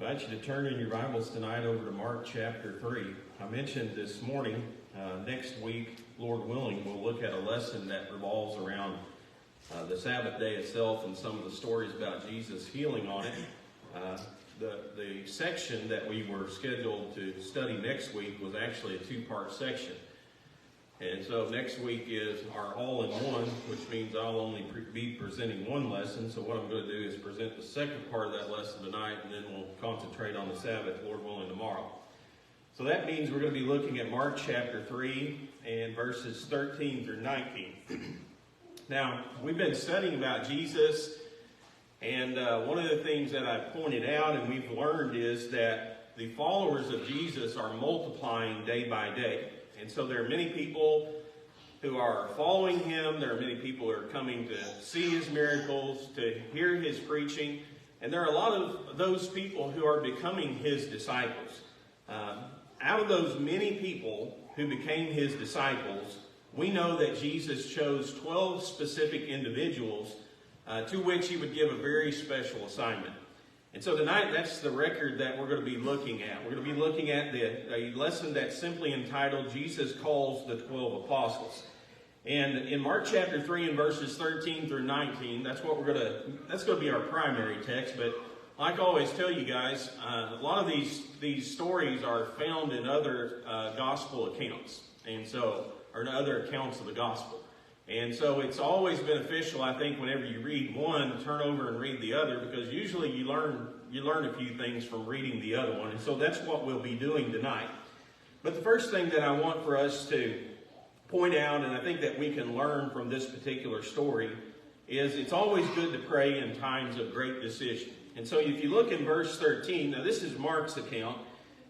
I invite you to turn in your Bibles tonight over to Mark chapter 3. I mentioned this morning, next week, Lord willing, we'll look at a lesson that revolves around the Sabbath day itself and some of the stories about Jesus healing on it. The section that we were scheduled to study next week was actually a two-part section. And so next week is our all-in-one, which means I'll only be presenting one lesson. So what I'm going to do is present the second part of that lesson tonight, and then we'll concentrate on the Sabbath, Lord willing, tomorrow. So that means we're going to be looking at Mark chapter 3 and verses 13 through 19. Now, we've been studying about Jesus, and one of the things that I pointed out and we've learned is that the followers of Jesus are multiplying day by day. And so there are many people who are following him. There are many people who are coming to see his miracles, to hear his preaching. And there are a lot of those people who are becoming his disciples. Out of those many people who became his disciples, we know that Jesus chose 12 specific individuals to which he would give a very special assignment. And so tonight, that's the record that we're going to be looking at. We're going to be looking at a lesson that's simply entitled, Jesus Calls the 12 Apostles. And in Mark chapter 3 and verses 13 through 19, that's going to be our primary text. But like I always tell you guys, a lot of these stories are found in other gospel accounts. And so, or in other accounts of the gospel. And so it's always beneficial, I think, whenever you read one, turn over and read the other, because usually you learn a few things from reading the other one. And so that's what we'll be doing tonight. But the first thing that I want for us to point out, and I think that we can learn from this particular story, is it's always good to pray in times of great decision. And so if you look in verse 13, now this is Mark's account.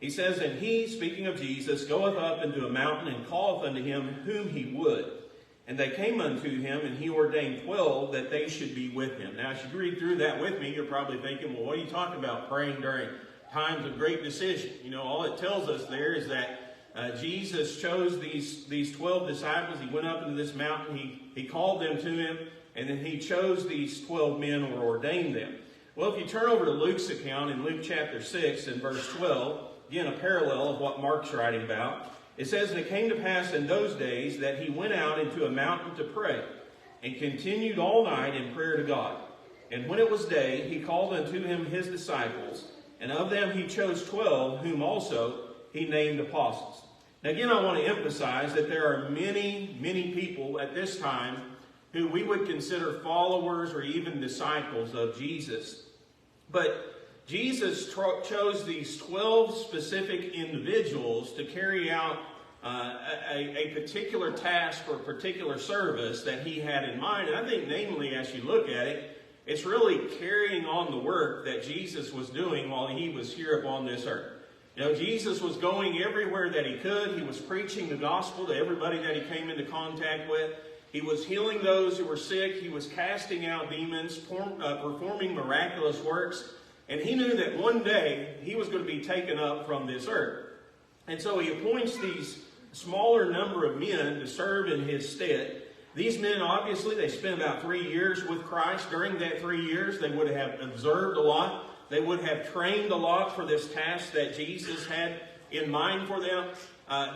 He says, "And he," speaking of Jesus, "goeth up into a mountain and calleth unto him whom he would. And they came unto him, and he ordained 12 that they should be with him." Now, as you read through that with me, you're probably thinking, well, what are you talking about praying during times of great decision? You know, all it tells us there is that Jesus chose these 12 disciples. He went up into this mountain. He called them to him, and then he chose these 12 men or ordained them. Well, if you turn over to Luke's account in Luke chapter 6 and verse 12, again, a parallel of what Mark's writing about, it says, "And it came to pass in those days that he went out into a mountain to pray, and continued all night in prayer to God. And when it was day, he called unto him his disciples, and of them he chose 12, whom also he named apostles." Now again, I want to emphasize that there are many, many people at this time who we would consider followers or even disciples of Jesus. But Jesus chose these 12 specific individuals to carry out a particular task or a particular service that he had in mind. And I think, namely, as you look at it, it's really carrying on the work that Jesus was doing while he was here upon this earth. You know, Jesus was going everywhere that he could. He was preaching the gospel to everybody that he came into contact with. He was healing those who were sick. He was casting out demons, performing miraculous works. And he knew that one day he was going to be taken up from this earth. And so he appoints these smaller number of men to serve in his stead. These men, obviously, they spent about 3 years with Christ. During that 3 years, they would have observed a lot. They would have trained a lot for this task that Jesus had in mind for them.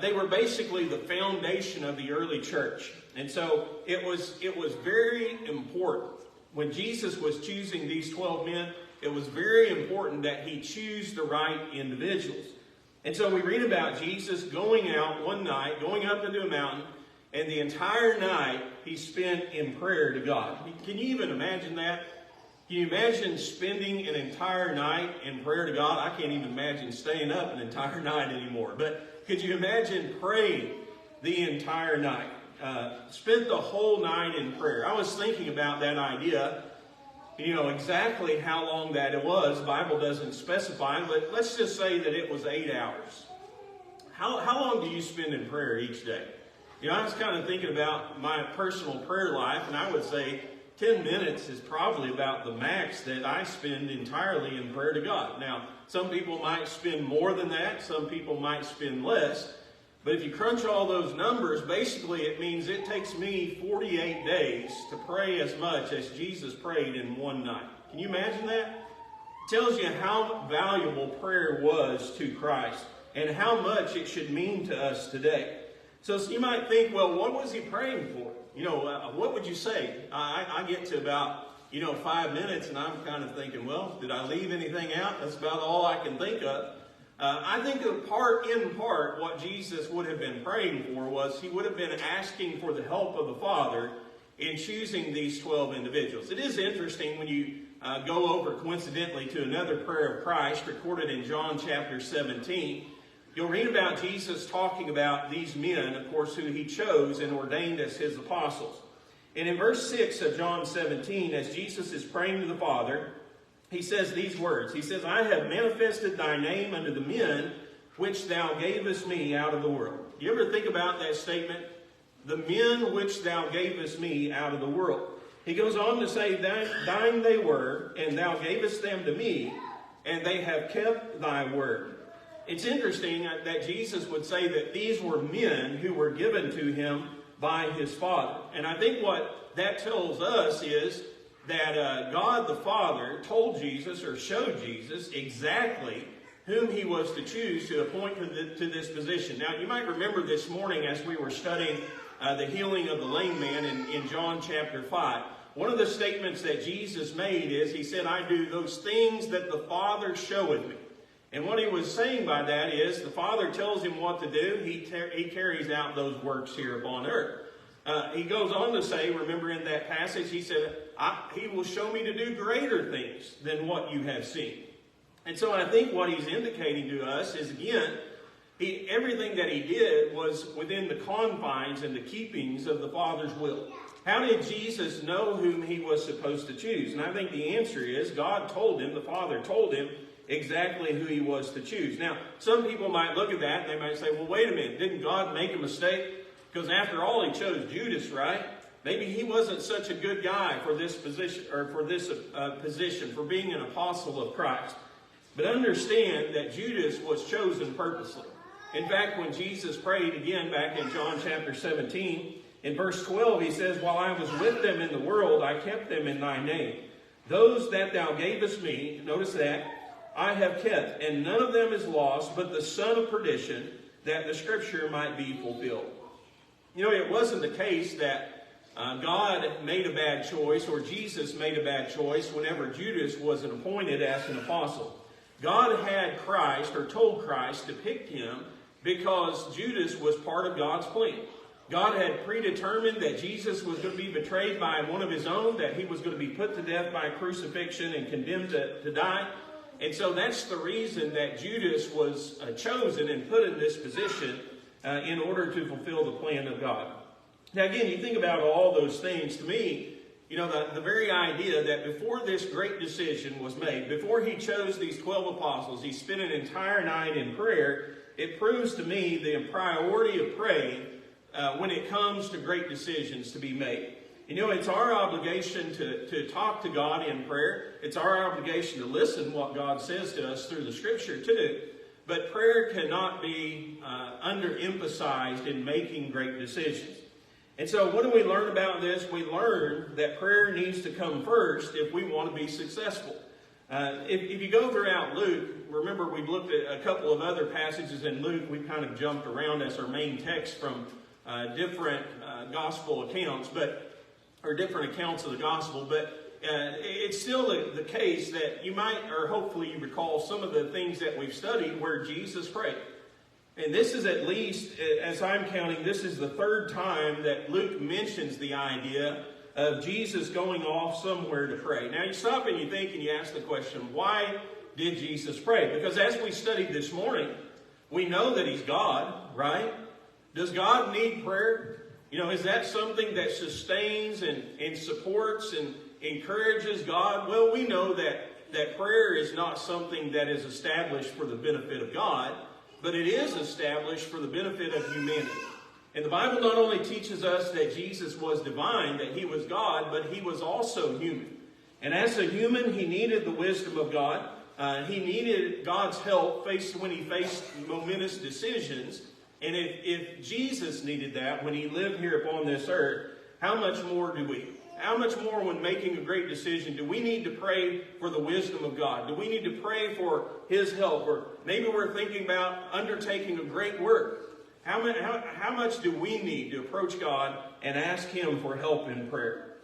They were basically the foundation of the early church. And so it was very important. When Jesus was choosing these 12 men, it was very important that he choose the right individuals. And so we read about Jesus going out one night, going up into a mountain, and the entire night he spent in prayer to God. Can you even imagine that? Can you imagine spending an entire night in prayer to God? I can't even imagine staying up an entire night anymore. But could you imagine praying the entire night? Spent the whole night in prayer. I was thinking about that idea. You know, exactly how long that it was, the Bible doesn't specify, but let's just say that it was 8 hours. How long do you spend in prayer each day? You know, I was kind of thinking about my personal prayer life, and I would say 10 minutes is probably about the max that I spend entirely in prayer to God. Now, some people might spend more than that, some people might spend less, but if you crunch all those numbers, basically it means it takes me 48 days to pray as much as Jesus prayed in one night. Can you imagine that? tells you how valuable prayer was to Christ and how much it should mean to us today. So you might think, well, what was he praying for? What would you say? I get to about 5 minutes, and I'm kind of thinking, well, did I leave anything out? That's about all I can think of. I think in part, what Jesus would have been praying for was he would have been asking for the help of the Father in choosing these 12 individuals. It is interesting when you go over coincidentally to another prayer of Christ recorded in John chapter 17. You'll read about Jesus talking about these men, of course, who he chose and ordained as his apostles. And in verse 6 of John 17, as Jesus is praying to the Father, he says these words. He says, I have manifested thy name unto the men which thou gavest me out of the world. Do you ever think about that statement? The men which thou gavest me out of the world. He goes on to say, thine they were, and thou gavest them to me, and they have kept thy word. It's interesting that Jesus would say that these were men who were given to him by his Father. And I think what that tells us is that God the Father told Jesus, or showed Jesus, exactly whom he was to choose to appoint to this position. Now, you might remember this morning as we were studying the healing of the lame man in John chapter 5. One of the statements that Jesus made is, he said, I do those things that the Father showeth me. And what he was saying by that is, the Father tells him what to do. He carries out those works here upon earth. He goes on to say, remember in that passage, he said, he will show me to do greater things than what you have seen. And so I think what he's indicating to us is, again, everything that he did was within the confines and the keepings of the Father's will. How did Jesus know whom he was supposed to choose? And I think the answer is, God told him, the Father told him exactly who he was to choose. Now, some people might look at that and they might say, well, wait a minute, didn't God make a mistake? Because after all, he chose Judas, right? Maybe he wasn't such a good guy for this position, or for this position, for being an apostle of Christ. But understand that Judas was chosen purposely. In fact, when Jesus prayed again back in John chapter 17, in verse 12, he says, while I was with them in the world, I kept them in thy name. Those that thou gavest me, notice that, I have kept, and none of them is lost, but the son of perdition, that the scripture might be fulfilled. It wasn't the case that God made a bad choice, or Jesus made a bad choice whenever Judas was appointed as an apostle. God had Christ, or told Christ, to pick him because Judas was part of God's plan. God had predetermined that Jesus was going to be betrayed by one of his own, that he was going to be put to death by crucifixion and condemned to die. And so that's the reason that Judas was chosen and put in this position in order to fulfill the plan of God. Now again, you think about all those things, to me, the very idea that before this great decision was made, before he chose these 12 apostles, he spent an entire night in prayer. It proves to me the priority of praying when it comes to great decisions to be made. It's our obligation to talk to God in prayer. It's our obligation to listen what God says to us through the Scripture too. But prayer cannot be underemphasized in making great decisions. And so what do we learn about this? We learn that prayer needs to come first if we want to be successful. If you go throughout Luke, remember we've looked at a couple of other passages in Luke. We've kind of jumped around as our main text from different gospel accounts, or different accounts of the gospel. But it's still the case that you might, or hopefully you recall some of the things that we've studied where Jesus prayed. And this is, at least, as I'm counting, this is the third time that Luke mentions the idea of Jesus going off somewhere to pray. Now you stop and you think and you ask the question, why did Jesus pray? Because as we studied this morning, we know that he's God, right? Does God need prayer? Is that something that sustains and supports and encourages God? Well, we know that prayer is not something that is established for the benefit of God, but it is established for the benefit of humanity. And the Bible not only teaches us that Jesus was divine, that he was God, but he was also human. And as a human, he needed the wisdom of God. He needed God's help when he faced momentous decisions. And if Jesus needed that when he lived here upon this earth, how much more do we? how much more when making a great decision do we need to pray for the wisdom of God? Do we need to pray for His help? Or maybe we're thinking about undertaking a great work. How much do we need to approach God and ask Him for help in prayer?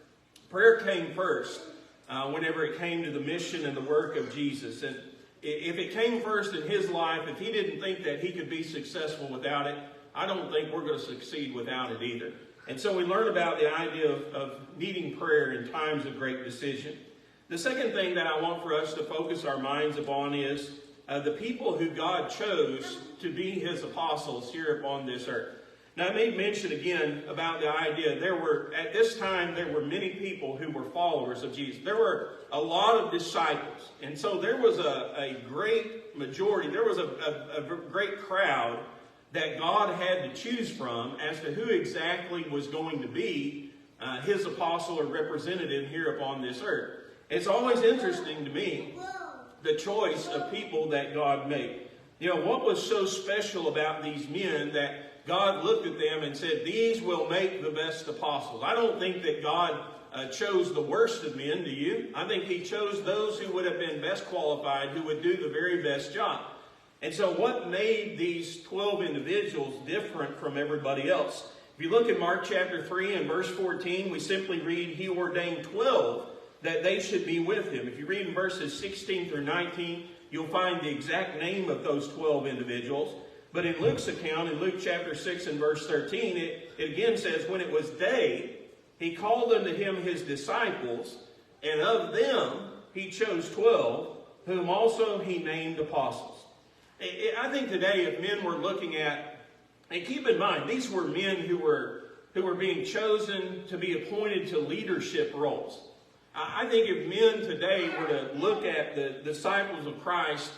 Prayer came first whenever it came to the mission and the work of Jesus. And if it came first in His life, if He didn't think that He could be successful without it, I don't think we're going to succeed without it either. And so we learn about the idea of needing prayer in times of great decision. The second thing that I want for us to focus our minds upon is the people who God chose to be His apostles here upon this earth. Now, I made mention again about the idea at this time, there were many people who were followers of Jesus. There were a lot of disciples. And so there was a great majority, there was a great crowd that God had to choose from as to who exactly was going to be His apostle or representative here upon this earth. It's always interesting to me, the choice of people that God made. You know, what was so special about these men that God looked at them and said, these will make the best apostles? I don't think that God chose the worst of men, do you? I think He chose those who would have been best qualified, who would do the very best job. And so what made these 12 individuals different from everybody else? If you look at Mark chapter 3 and verse 14, we simply read, He ordained 12 that they should be with Him. If you read in verses 16 through 19, you'll find the exact name of those 12 individuals. But in Luke's account, in Luke chapter 6 and verse 13, it again says, when it was day, He called unto Him His disciples, and of them He chose 12, whom also He named apostles. I think today, if men were looking at, and keep in mind, these were men who were being chosen to be appointed to leadership roles. I think if men today were to look at the disciples of Christ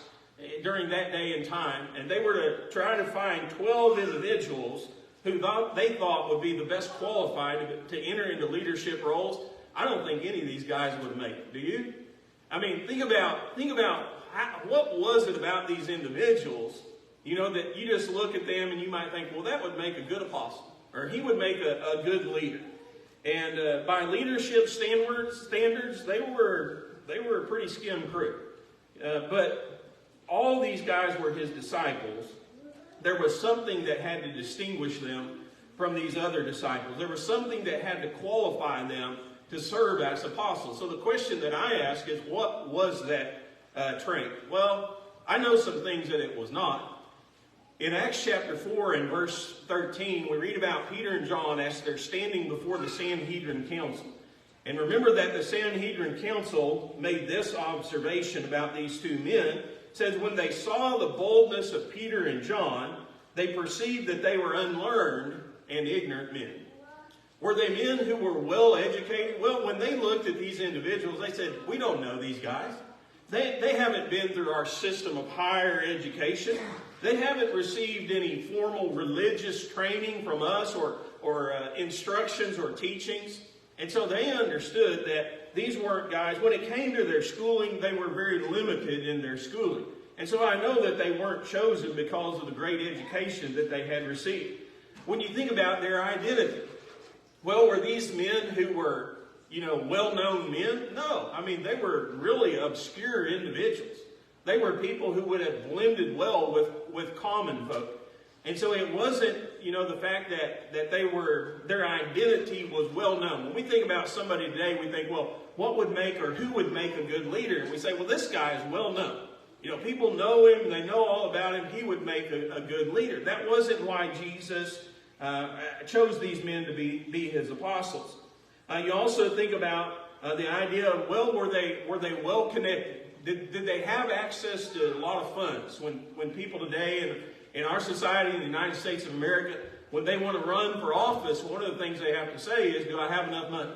during that day and time, and they were to try to find 12 individuals who they thought would be the best qualified to enter into leadership roles, I don't think any of these guys would make it. Do you? I mean, think about what was it about these individuals, you know, that you just look at them and you might think, well, that would make a good apostle, or he would make a good leader. And by leadership standards, they were a pretty skim crew. But all these guys were His disciples. There was something that had to distinguish them from these other disciples. There was something that had to qualify them to serve as apostles. So the question that I ask is, what was that trait? Well, I know some things that it was not. In Acts chapter 4 and verse 13, we read about Peter and John as they're standing before the Sanhedrin Council. And remember that the Sanhedrin Council made this observation about these two men. It says, when they saw the boldness of Peter and John, they perceived that they were unlearned and ignorant men. Were they men who were well educated? Well, when they looked at these individuals, they said, we don't know these guys. They haven't been through our system of higher education. They haven't received any formal religious training from us or instructions or teachings. And so they understood that these weren't guys, when it came to their schooling, they were very limited in their schooling. And so I know that they weren't chosen because of the great education that they had received. When you think about their identity, well, were these men who were, well-known men? No. I mean, they were really obscure individuals. They were people who would have blended well with common folk. And so it wasn't, the fact that their identity was well known. When we think about somebody today, we think, well, what would make or who would make a good leader? And we say, well, this guy is well known. People know him, they know all about him, he would make a good leader. That wasn't why Jesus chose these men to be His apostles. You also think about the idea of, well, were they well connected? Did they have access to a lot of funds? When people today in our society, in the United States of America, when they want to run for office, one of the things they have to say is, do I have enough money?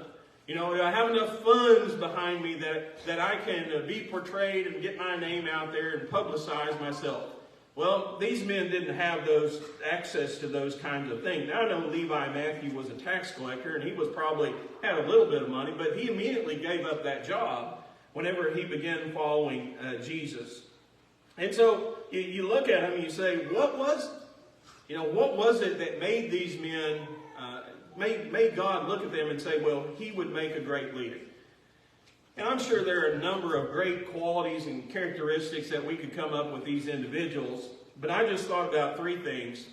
Do I have enough funds behind me that I can be portrayed and get my name out there and publicize myself? Well, these men didn't have those access to those kinds of things. Now, I know Levi Matthew was a tax collector, and he was probably had a little bit of money, but he immediately gave up that job whenever he began following Jesus. And so you look at him and you say, what was it that made these men made God look at them and say, well, he would make a great leader. And I'm sure there are a number of great qualities and characteristics that we could come up with these individuals, but I just thought about three things.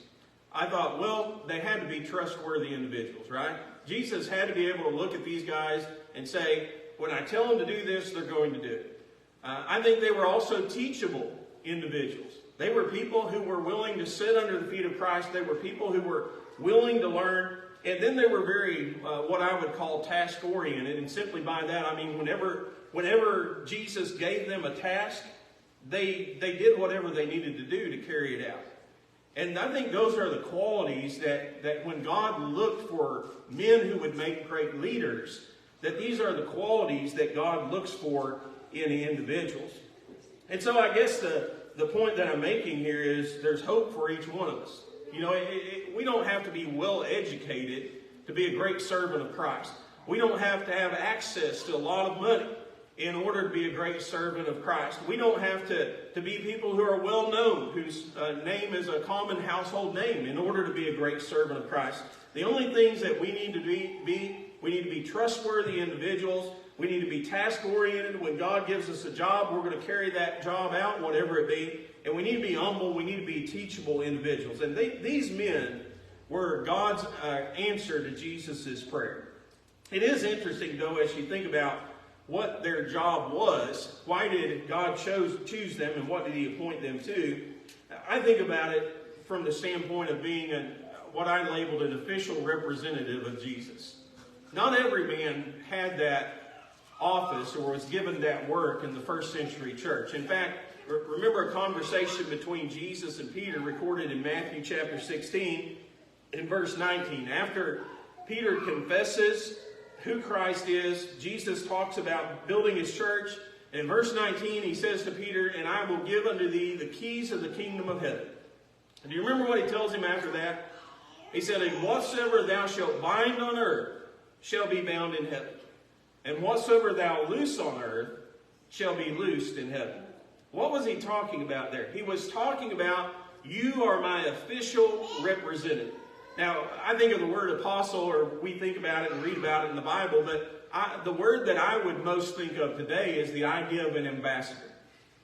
I thought, well, they had to be trustworthy individuals, right? Jesus had to be able to look at these guys and say, when I tell them to do this, they're going to do it. I think they were also teachable individuals. They were people who were willing to sit under the feet of Christ. They were people who were willing to learn. And then they were very, what I would call task-oriented. And simply by that, I mean, whenever Jesus gave them a task, they did whatever they needed to do to carry it out. And I think those are the qualities that when God looked for men who would make great leaders, that these are the qualities that God looks for in individuals. And so I guess the point that I'm making here is there's hope for each one of us. You know, we don't have to be well educated to be a great servant of Christ. We don't have to have access to a lot of money in order to be a great servant of Christ. We don't have to be people who are well known, whose name is a common household name, in order to be a great servant of Christ. The only things that we need to we need to be trustworthy individuals. We need to be task-oriented. When God gives us a job, we're going to carry that job out, whatever it be. And we need to be humble. We need to be teachable individuals. And these men were God's answer to Jesus' prayer. It is interesting, though, as you think about what their job was. Why did God choose them, and what did he appoint them to? I think about it from the standpoint of being what I labeled an official representative of Jesus. Not every man had that office or was given that work in the first century church. In fact, remember a conversation between Jesus and Peter recorded in Matthew chapter 16 in verse 19. After Peter confesses who Christ is, Jesus talks about building his church. And in verse 19 he says to Peter, "And I will give unto thee the keys of the kingdom of heaven." And do you remember what he tells him after that? He said, "And whatsoever thou shalt bind on earth shall be bound in heaven. And whatsoever thou loose on earth shall be loosed in heaven." What was he talking about there? He was talking about, you are my official representative. Now, I think of the word apostle, or we think about it and read about it in the Bible, but the word that I would most think of today is the idea of an ambassador.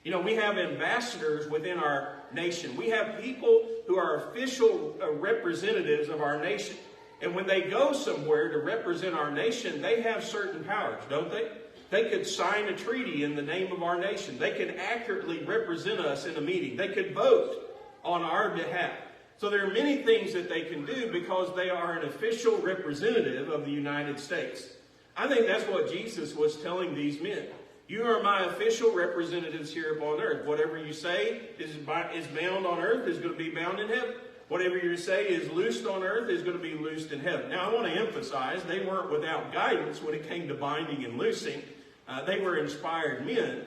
You know, we have ambassadors within our nation. We have people who are official representatives of our nation. And when they go somewhere to represent our nation, they have certain powers, don't they? They could sign a treaty in the name of our nation. They could accurately represent us in a meeting. They could vote on our behalf. So there are many things that they can do because they are an official representative of the United States. I think that's what Jesus was telling these men. You are my official representatives here upon earth. Whatever you say is bound on earth is going to be bound in heaven. Whatever you say is loosed on earth is going to be loosed in heaven. Now, I want to emphasize they weren't without guidance when it came to binding and loosing. They were inspired men.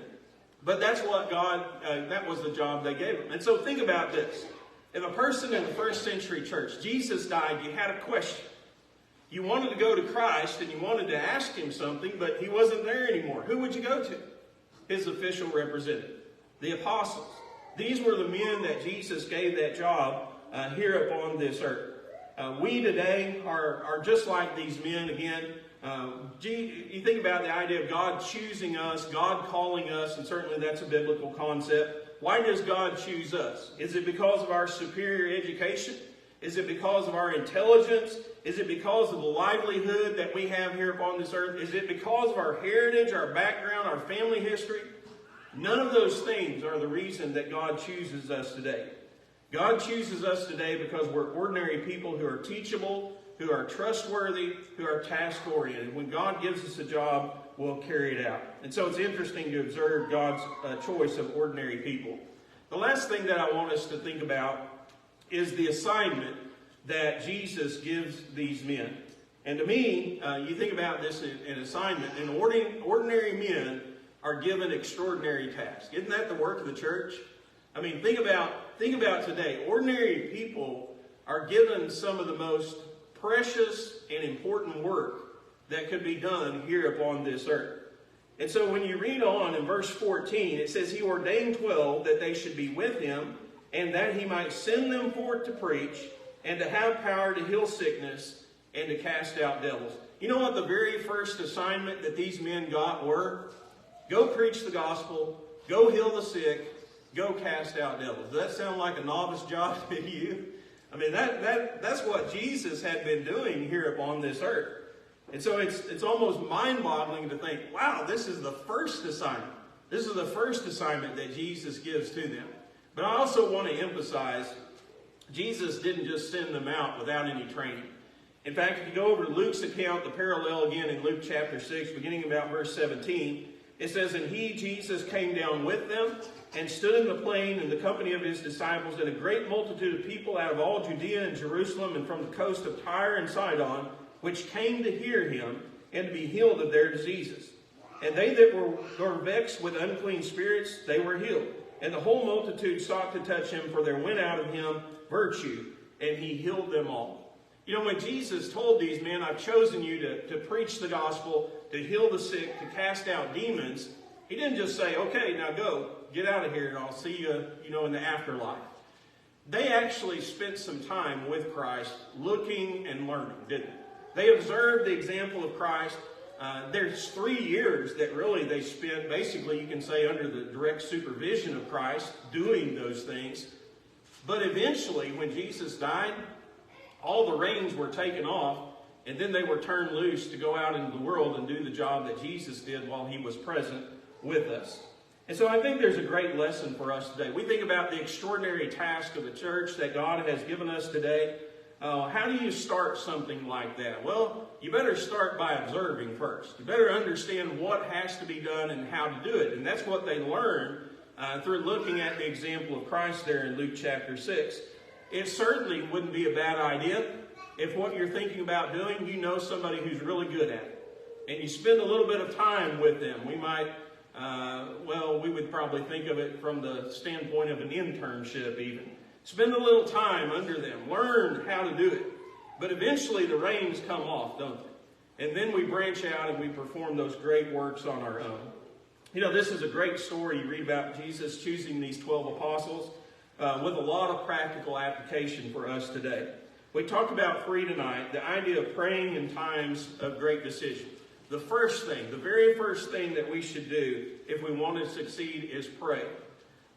But that's what that was the job they gave them. And so think about this. If a person in the first century church, Jesus died, you had a question. You wanted to go to Christ and you wanted to ask him something, but he wasn't there anymore. Who would you go to? His official representative, the apostles. These were the men that Jesus gave that job here upon this earth. We today are just like these men again. You think about the idea of God choosing us, God calling us, and certainly that's a biblical concept. Why does God choose us? Is it because of our superior education? Is it because of our intelligence? Is it because of the livelihood that we have here upon this earth? Is it because of our heritage, our background, our family history? None of those things are the reason that God chooses us today. God chooses us today because we're ordinary people who are teachable, who are trustworthy, who are task-oriented. When God gives us a job, we'll carry it out. And so it's interesting to observe God's choice of ordinary people. The last thing that I want us to think about is the assignment that Jesus gives these men. And to me, you think about this in assignment, and ordinary men are given extraordinary tasks. Isn't that the work of the church? I mean, think about today. Ordinary people are given some of the most precious and important work that could be done here upon this earth. And so when you read on in verse 14, it says, He ordained 12 that they should be with him, and that he might send them forth to preach, and to have power to heal sickness, and to cast out devils. You know what the very first assignment that these men got were? Go preach the gospel, go heal the sick, go cast out devils. Does that sound like a novice job to you? I mean, that's what Jesus had been doing here upon this earth. And so it's almost mind-boggling to think, wow, this is the first assignment. This is the first assignment that Jesus gives to them. But I also want to emphasize, Jesus didn't just send them out without any training. In fact, if you go over to Luke's account, the parallel again in Luke chapter 6, beginning about verse 17, it says, "And he, Jesus, came down with them, and stood in the plain in the company of his disciples, and a great multitude of people out of all Judea and Jerusalem, and from the coast of Tyre and Sidon, which came to hear him, and to be healed of their diseases. And they that were vexed with unclean spirits, they were healed. And the whole multitude sought to touch him, for there went out of him virtue, and he healed them all." You know, when Jesus told these men, "I've chosen you to preach the gospel, to heal the sick, to cast out demons," he didn't just say, "Okay, now go, get out of here, and I'll see you, in the afterlife." They actually spent some time with Christ looking and learning, didn't they? They observed the example of Christ. There's 3 years that really they spent, basically you can say, under the direct supervision of Christ, doing those things. But eventually, when Jesus died, all the reins were taken off, and then they were turned loose to go out into the world and do the job that Jesus did while he was present with us. And so I think there's a great lesson for us today. We think about the extraordinary task of the church that God has given us today. How do you start something like that? Well, you better start by observing first. You better understand what has to be done and how to do it. And that's what they learned through looking at the example of Christ there in Luke chapter 6. It certainly wouldn't be a bad idea if what you're thinking about doing, you know somebody who's really good at it. And you spend a little bit of time with them. We might, we would probably think of it from the standpoint of an internship even. Spend a little time under them. Learn how to do it. But eventually the reins come off, don't they? And then we branch out and we perform those great works on our own. This is a great story. You read about Jesus choosing these 12 apostles with a lot of practical application for us today. We talked about free tonight, the idea of praying in times of great decision. The very first thing that we should do if we want to succeed is pray.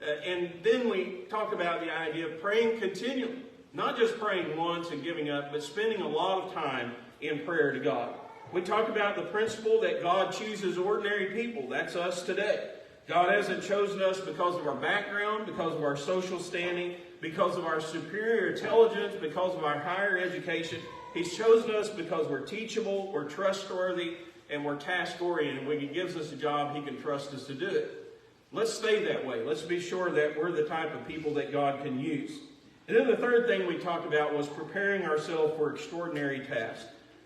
And then we talk about the idea of praying continually. Not just praying once and giving up, but spending a lot of time in prayer to God. We talk about the principle that God chooses ordinary people. That's us today. God hasn't chosen us because of our background, because of our social standing, because of our superior intelligence, because of our higher education. He's chosen us because we're teachable, we're trustworthy, and we're task-oriented. When he gives us a job, he can trust us to do it. Let's stay that way. Let's be sure that we're the type of people that God can use. And then the third thing we talked about was preparing ourselves for extraordinary tasks.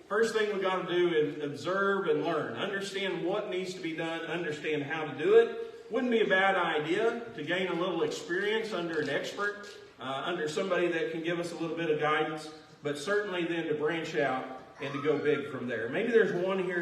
First thing we got to do is observe and learn. Understand what needs to be done. Understand how to do it. Wouldn't be a bad idea to gain a little experience under an expert, under somebody that can give us a little bit of guidance. But certainly then to branch out and to go big from there. Maybe there's one here today